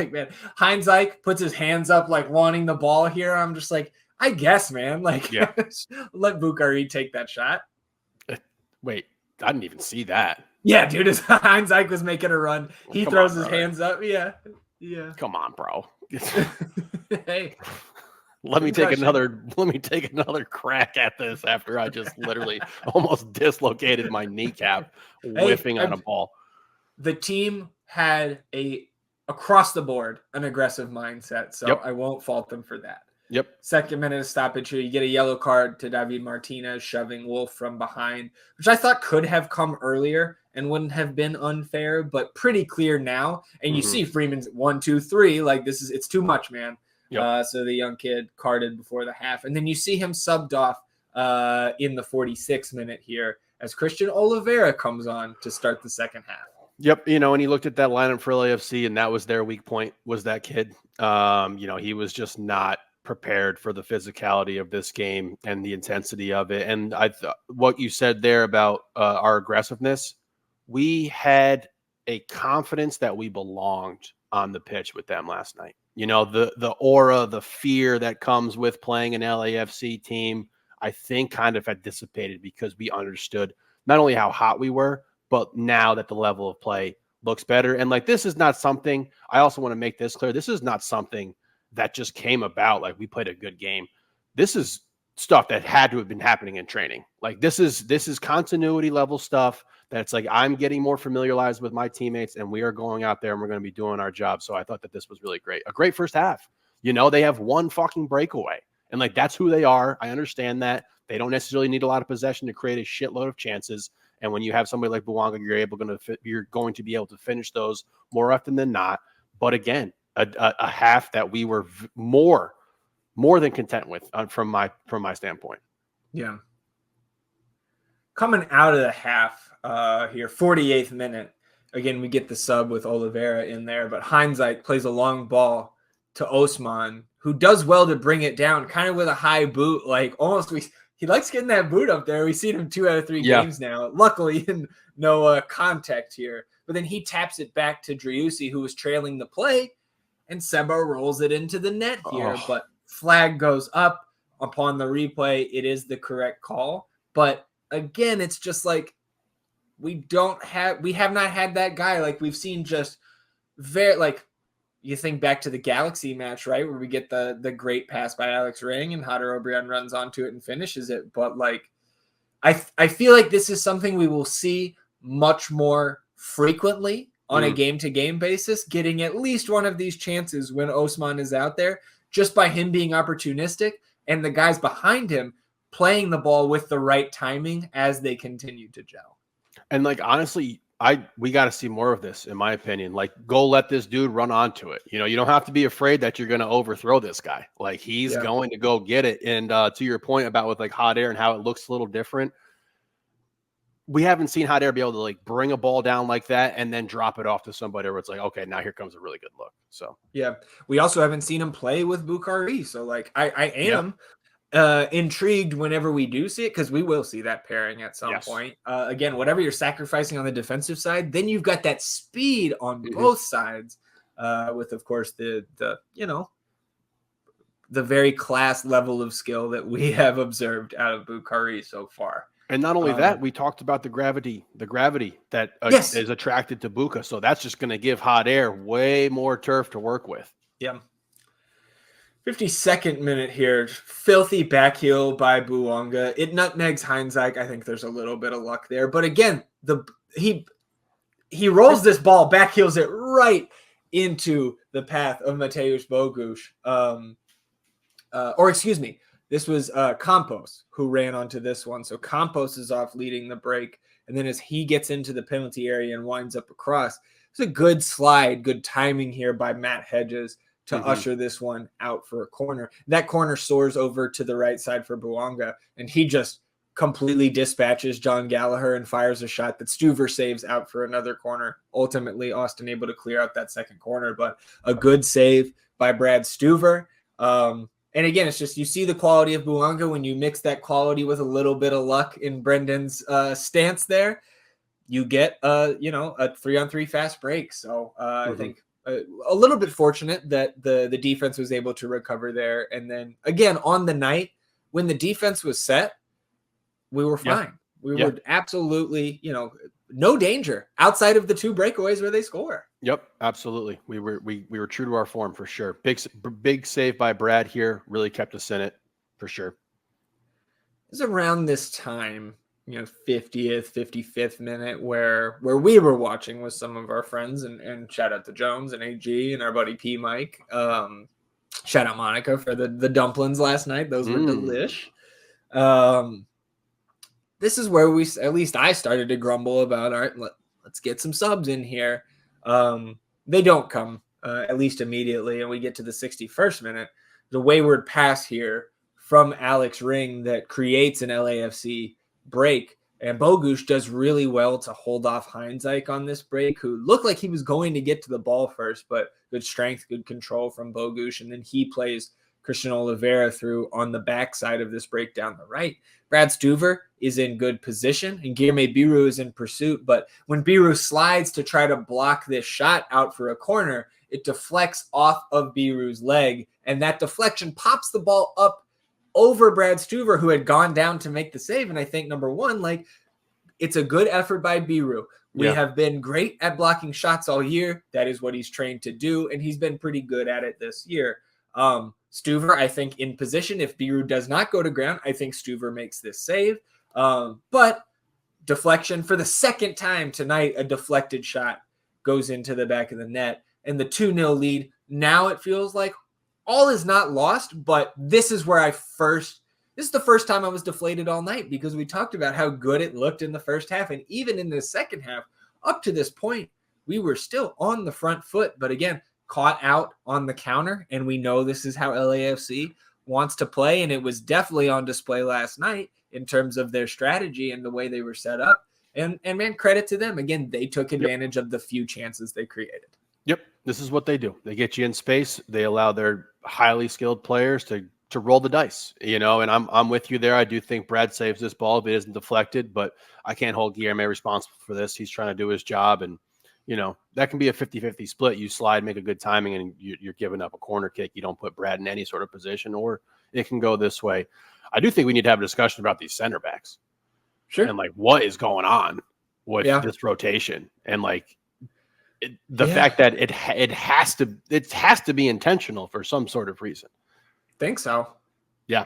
Heinz Eich puts his hands up, wanting the ball here. I'm just I guess, man. Let Bukhari take that shot. Wait, I didn't even see that. Yeah, dude. As Heinz Eich was making a run, he throws his hands up. Yeah. Come on, bro. Hey, Let me take concussion. another crack at this after I just literally almost dislocated my kneecap Hey, whiffing on a ball. the team had across the board an aggressive mindset, so Yep. I won't fault them for that. Yep. Second minute of stoppage here, you get a yellow card to David Martinez shoving Wolff from behind, which I thought could have come earlier and wouldn't have been unfair, but pretty clear now. And you see Freeman's 1, 2, 3, like it's too much, man. Yep. So the young kid carded before the half, and then you see him subbed off in the 46th minute here as Christian Oliveira comes on to start the second half. Yep, and he looked at that lineup for LAFC, and that was their weak point, was that kid. He was just not prepared for the physicality of this game and the intensity of it. And what you said there about our aggressiveness, we had a confidence that we belonged on the pitch with them last night. The aura, the fear that comes with playing an LAFC team, I think kind of had dissipated because we understood not only how hot we were, but now that the level of play looks better. And this is not something, I also want to make this clear. This is not something that just came about. Like we played a good game. This is stuff that had to have been happening in training. This is continuity level stuff. That's I'm getting more familiarized with my teammates and we are going out there and we're going to be doing our job. So I thought that this was really great. A great first half. They have one fucking breakaway and that's who they are. I understand that they don't necessarily need a lot of possession to create a shitload of chances. And when you have somebody like Bouanga, you're going to be able to finish those more often than not. But again, a half that we were more than content with from my standpoint. Yeah. Coming out of the half here, 48th minute. Again, we get the sub with Oliveira in there, but Heinzeit plays a long ball to Osman, who does well to bring it down, kind of with a high boot, he likes getting that boot up there. We've seen him 2 out of 3 games now. Luckily, no contact here. But then he taps it back to Driussi, who was trailing the play, and Seba rolls it into the net here. Oh. But flag goes up upon the replay. It is the correct call. But again, it's just we have not had that guy. We've seen just you think back to the Galaxy match, right, where we get the great pass by Alex Ring and Hader Obrian runs onto it and finishes it. But I feel like this is something we will see much more frequently on a game-to-game basis, getting at least one of these chances when Osman is out there, just by him being opportunistic and the guys behind him playing the ball with the right timing as they continue to gel. And honestly, we got to see more of this, in my opinion. Go let this dude run onto it. You don't have to be afraid that you're going to overthrow this guy. He's going to go get it. And to your point about with hot air and how it looks a little different, we haven't seen hot air be able to bring a ball down like that and then drop it off to somebody where it's okay, now here comes a really good look. So yeah, we also haven't seen him play with Bukhari. So I am intrigued whenever we do see it, because we will see that pairing at some point. Again, whatever you're sacrificing on the defensive side, then you've got that speed on both sides, with of course the very class level of skill that we have observed out of Bukhari so far. And not only that, we talked about the gravity that is attracted to Buka. So that's just going to give hot air way more turf to work with. Yeah. 52nd minute here, filthy back heel by Bouanga. It nutmegs Heinzeit. I think there's a little bit of luck there, but again, he rolls this ball, back heels it right into the path of Mateusz Bogusz. Or excuse me, this was Campos who ran onto this one. So Campos is off leading the break, and then as he gets into the penalty area and winds up across, it's a good slide, good timing here by Matt Hedges to usher this one out for a corner. That corner soars over to the right side for Bouanga, and he just completely dispatches John Gallagher and fires a shot that Stuver saves out for another corner. Ultimately, Austin able to clear out that second corner, but a good save by Brad Stuver. And again, it's just, you see the quality of Bouanga when you mix that quality with a little bit of luck in Brendan's stance there. You get a 3-on-3 fast break. So I think a little bit fortunate that the defense was able to recover there. And then again, on the night when the defense was set, we were fine. We were absolutely, no danger outside of the 2 breakaways where they score. Yep, absolutely. We were true to our form for sure. Big save by Brad here really kept us in it for sure. It was around this time, 50th, 55th minute where we were watching with some of our friends, and shout out to Jones and AG and our buddy P Mike. Shout out Monica for the dumplings last night. Those were delish. This is where at least I started to grumble about, all right, let's get some subs in here. They don't come, at least immediately, and we get to the 61st minute. The wayward pass here from Alex Ring that creates an LAFC break, and Bogusz does really well to hold off Heinzeich on this break, who looked like he was going to get to the ball first, but good strength, good control from Bogusz, and then he plays Christian Oliveira through on the backside of this break down the right. Brad Stuver is in good position, and Guilherme Biru is in pursuit. But when Biru slides to try to block this shot out for a corner, it deflects off of Biru's leg, and that deflection pops the ball up over Brad Stuver, who had gone down to make the save. And I think, number one, it's a good effort by Biru. We have been great at blocking shots all year. That is what he's trained to do, and he's been pretty good at it this year. Stuver, I think, in position. If Biru does not go to ground, I think Stuver makes this save. But deflection for the second time tonight, a deflected shot goes into the back of the net, and the 2-0 lead. Now it feels like all is not lost, but this is where this is the first time I was deflated all night, because we talked about how good it looked in the first half. And even in the second half, up to this point, we were still on the front foot. But again, caught out on the counter, and we know this is how LAFC wants to play, and it was definitely on display last night in terms of their strategy and the way they were set up. And man, credit to them. Again, they took advantage of the few chances they created. Yep, this is what they do. They get you in space. They allow their highly skilled players to roll the dice, and I'm with you there. I do think Brad saves this ball if it isn't deflected, but I can't hold Guilherme responsible for this. He's trying to do his job, and that can be a 50-50 split. You slide, make a good timing, and you're giving up a corner kick. You don't put Brad in any sort of position, or it can go this way. I do think we need to have a discussion about these center backs. Sure. And what is going on with this rotation, and the fact that it has to be intentional for some sort of reason. Think so. Yeah.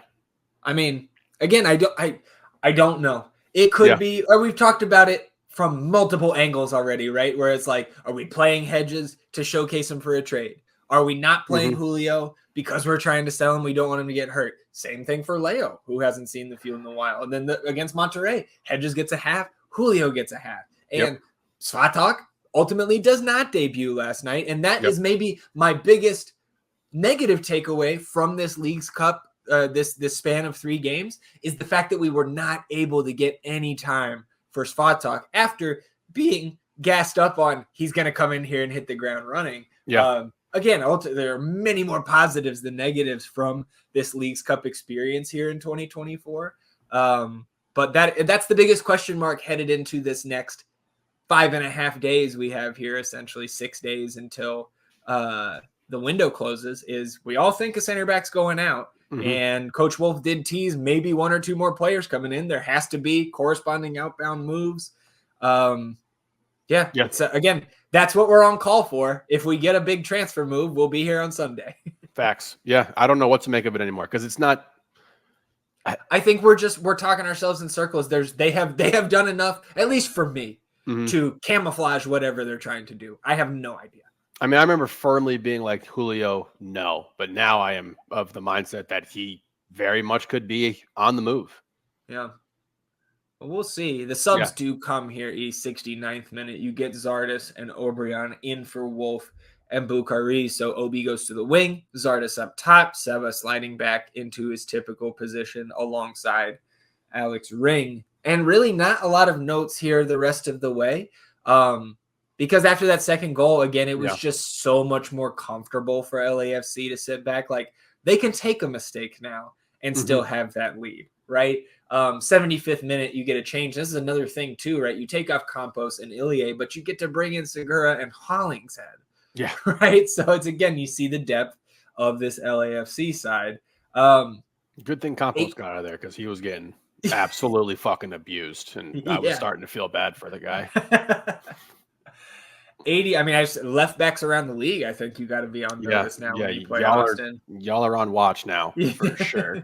I mean, again, I don't know. It could be, or we've talked about it from multiple angles already, right? Where it's like, are we playing Hedges to showcase him for a trade? Are we not playing Julio because we're trying to sell him? We don't want him to get hurt. Same thing for Leo, who hasn't seen the field in a while. And then against Monterrey, Hedges gets a half, Julio gets a half. And Svatak ultimately does not debut last night. And that is maybe my biggest negative takeaway from this Leagues Cup, this span of 3 games, is the fact that we were not able to get any time for Svatak after being gassed up on he's going to come in here and hit the ground running. Again, there are many more positives than negatives from this Leagues Cup experience here in 2024. But that's the biggest question mark headed into this next 5.5 days we have here, essentially 6 days until the window closes, is we all think a center back's going out. And Coach Wolff did tease maybe 1 or 2 more players coming in. There has to be corresponding outbound moves. Again, that's what we're on call for. If we get a big transfer move, we'll be here on Sunday. Facts. Yeah, I don't know what to make of it anymore, because it's not. I think we're talking ourselves in circles. They have done enough, at least for me, to camouflage whatever they're trying to do. I have no idea. I mean, I remember firmly being like, Julio, no. But now I am of the mindset that he very much could be on the move. Yeah. Well, we'll see. The subs do come here, 69th minute. You get Zardes and Obrian in for Wolff and Bukhari. So Obi goes to the wing, Zardes up top, Seba sliding back into his typical position alongside Alex Ring. And really not a lot of notes here the rest of the way. Because after that second goal, again, it was just so much more comfortable for LAFC to sit back. They can take a mistake now and still have that lead, right? 75th minute, you get a change. This is another thing too, right? You take off Campos and Ilie, but you get to bring in Segura and Hollingshead. Yeah. Right? So it's, again, you see the depth of this LAFC side. Good thing Campos got out of there, because he was getting absolutely fucking abused, and I was starting to feel bad for the guy. 80. I mean, left backs around the league. I think you got to be on notice now when you play Austin. Y'all are on watch now for sure.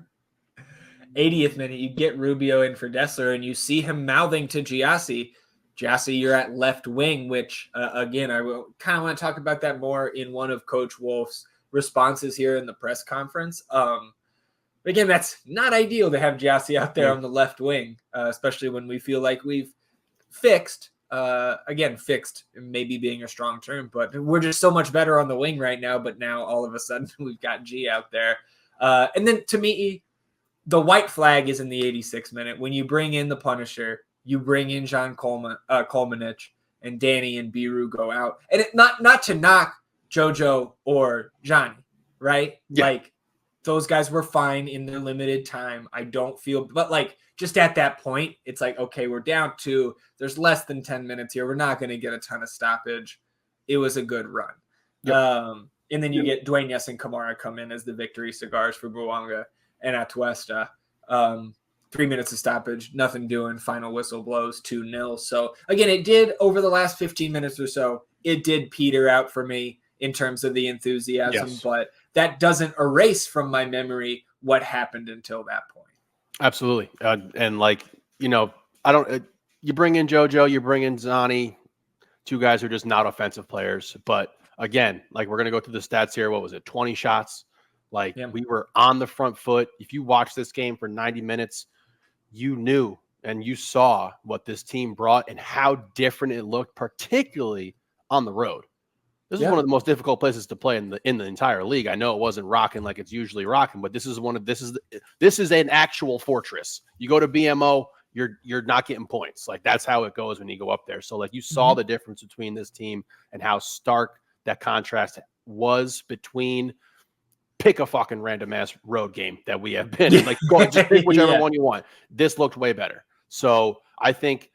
80th minute, you get Rubio in for Dessler, and you see him mouthing to Giassi. Giassi, you're at left wing, which, again, I will kind of want to talk about that more in one of Coach Wolff's responses here in the press conference. Again, that's not ideal to have Giassi out there on the left wing, especially when we feel like we've fixed, fixed maybe being a strong term, but we're just so much better on the wing right now. But now all of a sudden we've got G out there. And then to me, the white flag is in the 86th minute. When you bring in the Punisher, you bring in John Kolmanich, and Danny and Biru go out. And not to knock JoJo or Johnny, right? Yeah. Like, those guys were fine in their limited time. I don't feel, but like, just at that point, it's like, okay, we're down 2. There's less than 10 minutes here. We're not going to get a ton of stoppage. It was a good run. Yep. And then you get Dwayne Yes and Kamara come in as the victory cigars for Buanga and Atuesta. 3 minutes of stoppage, nothing doing. Final whistle blows 2-0. So again, it did over the last 15 minutes or so, it did peter out for me in terms of the enthusiasm, but that doesn't erase from my memory what happened until that point. Absolutely. And like, you bring in JoJo, you bring in Zani, 2 guys who are just not offensive players. But again, like, we're going to go through the stats here. What was it? 20 shots. Like, we were on the front foot. If you watched this game for 90 minutes, you knew and you saw what this team brought and how different it looked, particularly on the road. This is one of the most difficult places to play in the entire league. I know it wasn't rocking like it's usually rocking, but this is an actual fortress. You go to BMO, you're not getting points. Like, that's how it goes when you go up there. So like, you saw the difference between this team and how stark that contrast was between. Pick a fucking random ass road game that we have been. Like, go just pick whichever one you want. This looked way better. So I think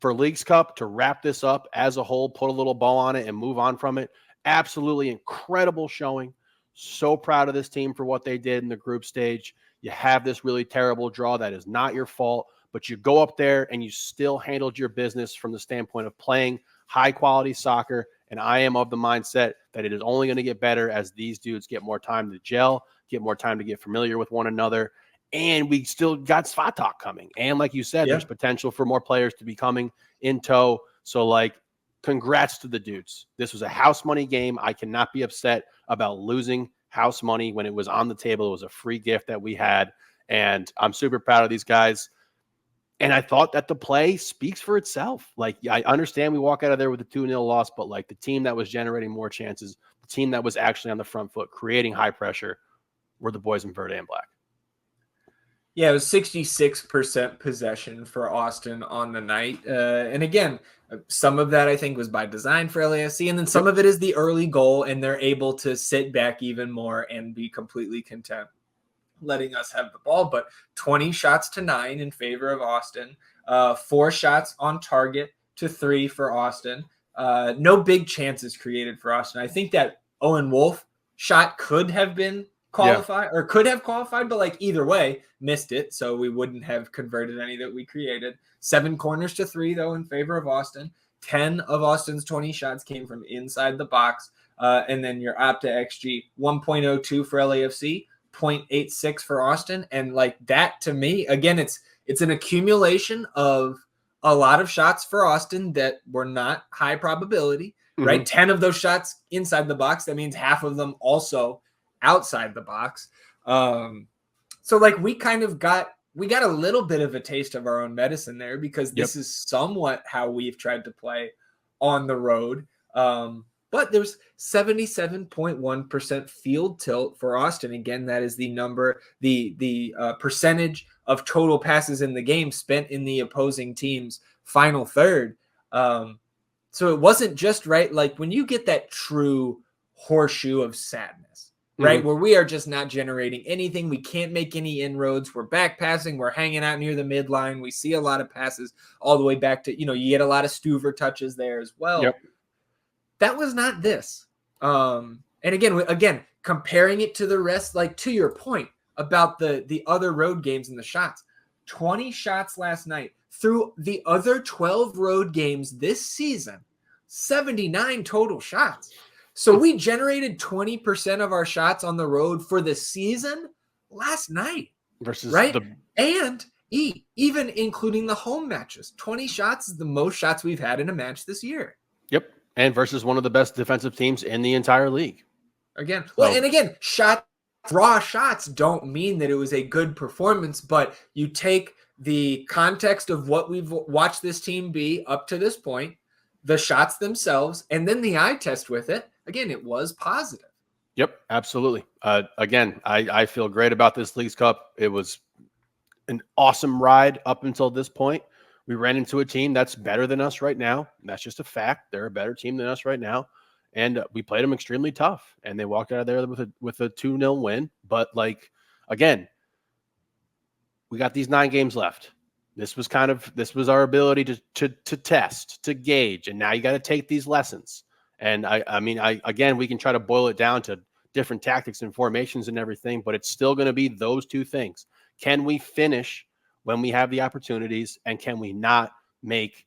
for Leagues Cup to wrap this up as a whole, put a little bow on it and move on from it, absolutely incredible showing. So proud of this team for what they did in the group stage. You have this really terrible draw that is not your fault, but you go up there and you still handled your business from the standpoint of playing high quality soccer. And I am of the mindset that it is only going to get better as these dudes get more time to gel, get more time to get familiar with one another. And we still got Svatak coming. And like you said, there's potential for more players to be coming in tow. So like, congrats to the dudes. This was a house money game. I cannot be upset about losing house money when it was on the table. It was a free gift that we had. And I'm super proud of these guys. And I thought that the play speaks for itself. Like, I understand we walk out of there with a 2-0 loss, but like, the team that was generating more chances, the team that was actually on the front foot, creating high pressure, were the boys in verde and black. Yeah, it was 66% possession for Austin on the night. And again, some of that I think was by design for LAFC, and then some of it is the early goal, and they're able to sit back even more and be completely content letting us have the ball. But 20 shots to 9 in favor of Austin, 4 shots on target to 3 for Austin. No big chances created for Austin. I think that Owen Wolff shot could have been qualified or could have qualified, but like, either way, missed it. So we wouldn't have converted any that we created. 7 corners to 3 though in favor of Austin. 10 of Austin's 20 shots came from inside the box. And then your Opta XG 1.02 for LAFC, 0.86 for Austin. And like, that to me, again, it's an accumulation of a lot of shots for Austin that were not high probability, right? 10 of those shots inside the box. That means half of them also outside the box. So like, we got a little bit of a taste of our own medicine there, because this is somewhat how we've tried to play on the road. But there's 77.1% field tilt for Austin. Again, that is the number, the percentage of total passes in the game spent in the opposing team's final third. So it wasn't just, right, like when you get that true horseshoe of sadness, right, where we are just not generating anything. We can't make any inroads. We're back passing. We're hanging out near the midline. We see a lot of passes all the way back to, you get a lot of Stuver touches there as well. That was not this. And again, comparing it to the rest, like, to your point about the other road games and the shots, 20 shots last night. Through the other 12 road games this season, 79 total shots. So we generated 20% of our shots on the road for the season last night. Versus right? And even including the home matches, 20 shots is the most shots we've had in a match this year. Yep. And versus one of the best defensive teams in the entire league. Again, well, and again, raw shots don't mean that it was a good performance, but you take the context of what we've watched this team be up to this point, the shots themselves, and then the eye test with it. Again, it was positive. Yep, absolutely. Again, I feel great about this Leagues Cup. It was an awesome ride up until this point. We ran into a team that's better than us right now. That's just a fact. They're a better team than us right now. And we played them extremely tough. And they walked out of there with a 2-0 win. But, like, again, we got these 9 games left. This was our ability to test, to gauge. And now you got to take these lessons. And I mean, again, we can try to boil it down to different tactics and formations and everything, but it's still going to be those two things. Can we finish when we have the opportunities, and can we not make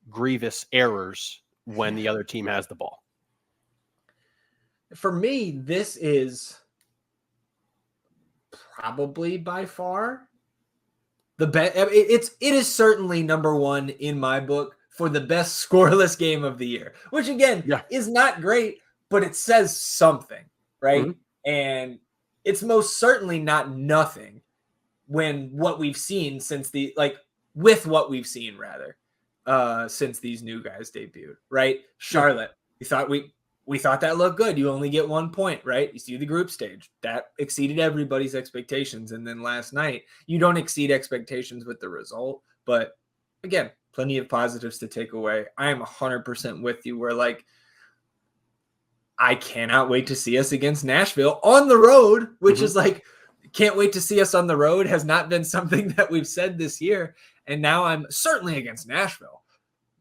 grievous errors when the other team has the ball? For me, this is probably by far the best. It is certainly number one in my book for the best scoreless game of the year, which again is not great, but it says something, right? Mm-hmm. And it's most certainly not nothing when what we've seen since with what we've seen since these new guys debuted, right? Charlotte, we thought that looked good. You only get 1 point, right? You see the group stage. That exceeded everybody's expectations. And then last night, you don't exceed expectations with the result. But again, plenty of positives to take away. I am 100% with you where, I cannot wait to see us against Nashville on the road, which is can't wait to see us on the road has not been something that we've said this year. And now I'm certainly against Nashville.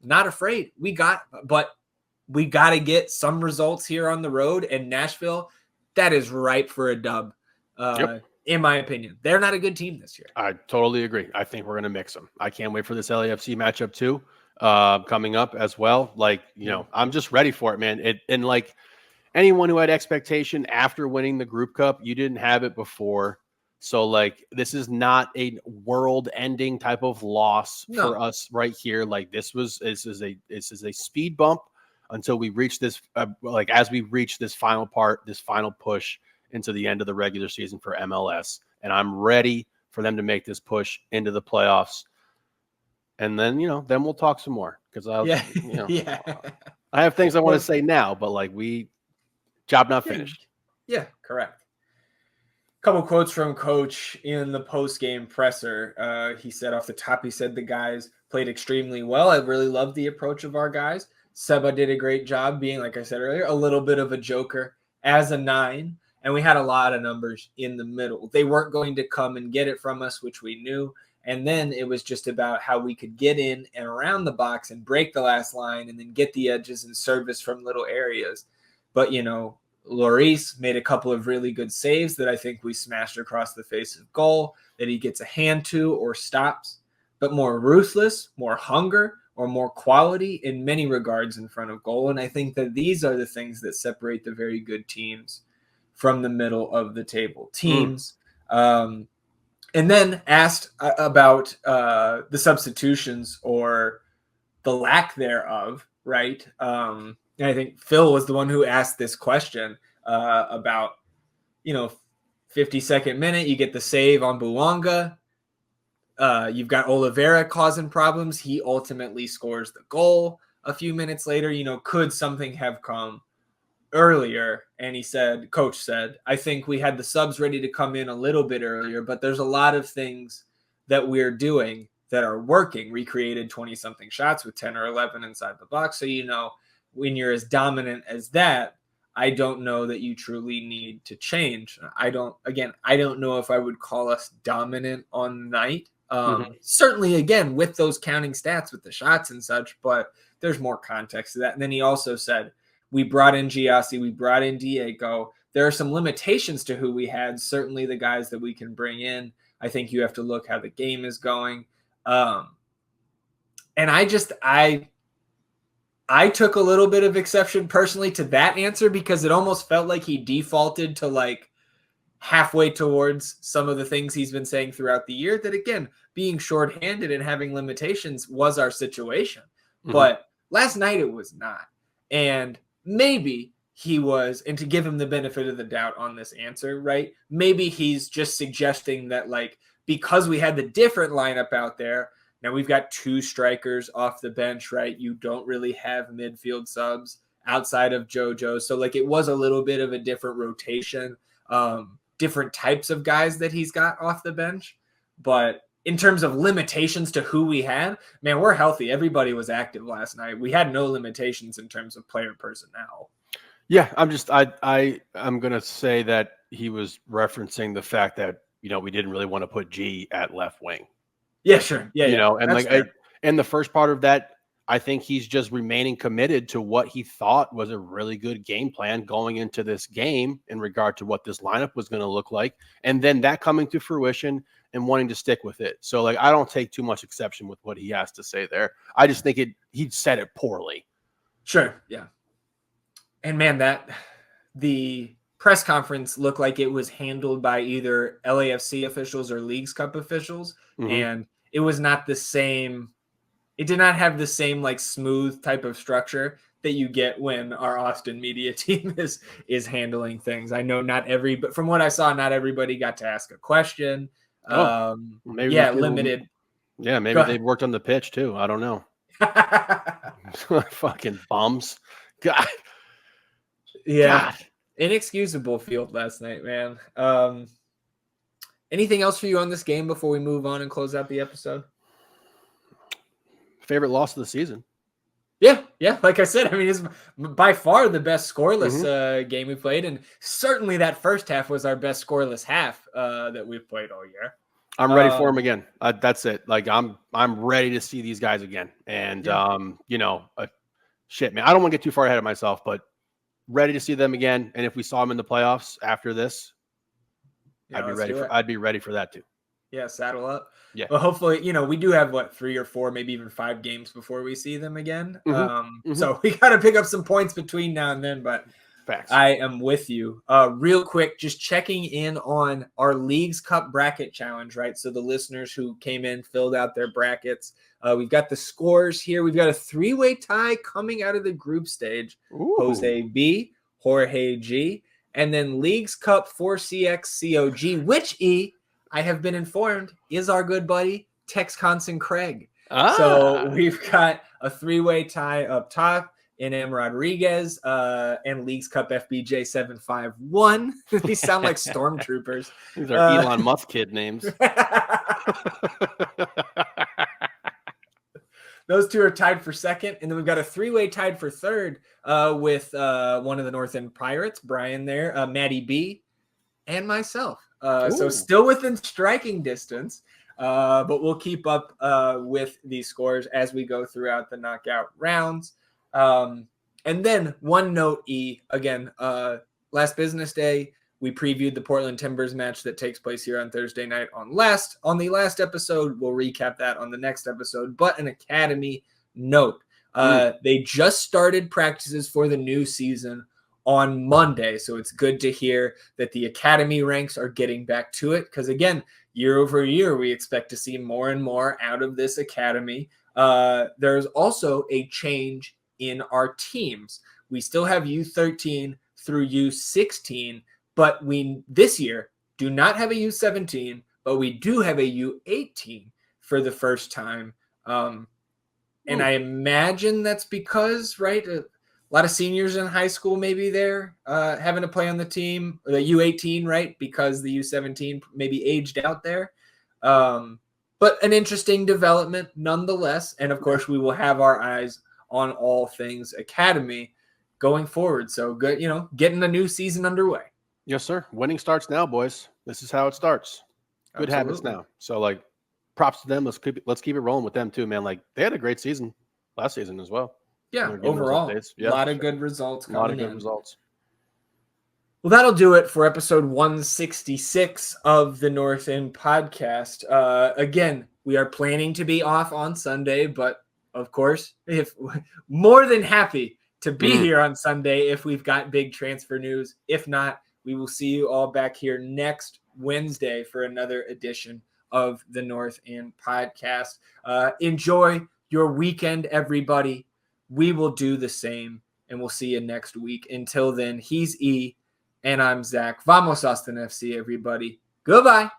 Not afraid. But we got to get some results here on the road, and Nashville, that is ripe for a dub, in my opinion. They're not a good team this year. I totally agree. I think we're going to mix them. I can't wait for this LAFC matchup too, coming up as well. I'm just ready for it, man. Anyone who had expectation after winning the Group Cup, you didn't have it before. So, this is not a world-ending type of loss for us right here. This is a speed bump until we reach this, as we reach this final part, this final push into the end of the regular season for MLS. And I'm ready for them to make this push into the playoffs. And then, then we'll talk some more because I have things I want to say now, but job not finished. Yeah, correct. Couple quotes from Coach in the post-game presser. He said off the top, the guys played extremely well. I really loved the approach of our guys. Seba did a great job being, like I said earlier, a little bit of a joker as a 9. And we had a lot of numbers in the middle. They weren't going to come and get it from us, which we knew. And then it was just about how we could get in and around the box and break the last line and then get the edges and service from little areas. But, Lloris made a couple of really good saves that I think we smashed across the face of goal that he gets a hand to or stops. But more ruthless, more hunger, or more quality in many regards in front of goal. And I think that these are the things that separate the very good teams from the middle of the table teams. And then asked about the substitutions or the lack thereof, right? And I think Phil was the one who asked this question about, 52nd minute, you get the save on Bouanga. You've got Oliveira causing problems. He ultimately scores the goal a few minutes later. Could something have come earlier? And Coach said, I think we had the subs ready to come in a little bit earlier, but there's a lot of things that we're doing that are working. We created 20-something shots with 10 or 11 inside the box. So, when you're as dominant as that, I don't know that you truly need to change. I don't know if I would call us dominant on night. Certainly, again, with those counting stats with the shots and such, but there's more context to that. And then he also said, we brought in Giassi, we brought in Diego. There are some limitations to who we had. Certainly the guys that we can bring in I think you have to look how the game is going. And I took a little bit of exception personally to that answer because it almost felt like he defaulted to like halfway towards some of the things he's been saying throughout the year, that again, being shorthanded and having limitations was our situation. Mm-hmm. But last night it was not. And maybe he was, and to give him the benefit of the doubt on this answer, right? Maybe he's just suggesting that like, because we had the different lineup out there, now we've got 2 strikers off the bench, right? You don't really have midfield subs outside of JoJo. So like it was a little bit of a different rotation, different types of guys that he's got off the bench. But in terms of limitations to who we had, man, we're healthy. Everybody was active last night. We had no limitations in terms of player personnel. Yeah, I'm going to say that he was referencing the fact that, we didn't really want to put G at left wing. Yeah, sure. Yeah, and like and the first part of that, I think he's just remaining committed to what he thought was a really good game plan going into this game in regard to what this lineup was going to look like. And then that coming to fruition and wanting to stick with it. So like, I don't take too much exception with what he has to say there. I just think he said it poorly. Sure. Yeah. And man, the press conference looked like it was handled by either LAFC officials or Leagues Cup officials. Mm-hmm. And it was not the same. It did not have the same like smooth type of structure that you get when our Austin media team is handling things. I know but from what I saw, not everybody got to ask a question. Maybe limited. Yeah, maybe they worked on the pitch too. I don't know. Fucking bums. God. Yeah. God. Inexcusable field last night, man. Anything else for you on this game before we move on and close out the episode? Favorite loss of the season. Yeah. Like I said, I mean, it's by far the best scoreless game we played, and certainly that first half was our best scoreless half that we've played all year. I'm ready for them again. That's it. Like I'm ready to see these guys again. And shit, man, I don't want to get too far ahead of myself, but ready to see them again. And if we saw them in the playoffs after this, I'd be ready for that too. Yeah, saddle up. Yeah. Well, hopefully, we do have 3 or 4, maybe even 5 games before we see them again. So we got to pick up some points between now and then, but facts. I am with you. Real quick, just checking in on our Leagues Cup bracket challenge, right? So the listeners who came in, filled out their brackets. We've got the scores here. We've got a 3-way tie coming out of the group stage. Ooh. Jose B, Jorge G, and then Leagues Cup 4CX COG, which I have been informed is our good buddy Tex Conson Craig. So we've got a 3-way tie up top in M. Rodriguez and Leagues Cup FBJ 751. These sound like stormtroopers. These are Elon Musk kid names. Those 2 are tied for second. And then we've got a 3-way tied for third with one of the North End Pirates, Brian there, Maddie B, and myself. So still within striking distance, but we'll keep up with these scores as we go throughout the knockout rounds. And then one note, again, last business day, we previewed the Portland Timbers match that takes place here on Thursday night on the last episode. We'll recap that on the next episode, but an Academy note. They just started practices for the new season on Monday. So it's good to hear that the Academy ranks are getting back to it. Because again, year over year, we expect to see more and more out of this Academy. There's also a change in our teams. We still have U13 through U16, but we this year do not have a U17, but we do have a U18 for the first time. And I imagine that's because, right, a lot of seniors in high school maybe there having to play on the team, or the U18, right, because the U17 maybe aged out there. But an interesting development nonetheless. And, of course, we will have our eyes on all things Academy going forward. So, good, getting a new season underway. Yes, sir. Winning starts now, boys. This is how it starts. Good habits now. So, props to them. Let's keep it rolling with them too, man. They had a great season last season as well. Yeah, overall, a lot of good results coming in. Well, that'll do it for episode 166 of the North End podcast. Again, we are planning to be off on Sunday, but of course, if more than happy to be here on Sunday if we've got big transfer news. If not, we will see you all back here next Wednesday for another edition of the North End podcast. Enjoy your weekend, everybody. We will do the same, and we'll see you next week. Until then, he's E, and I'm Zach. Vamos Austin FC, everybody. Goodbye.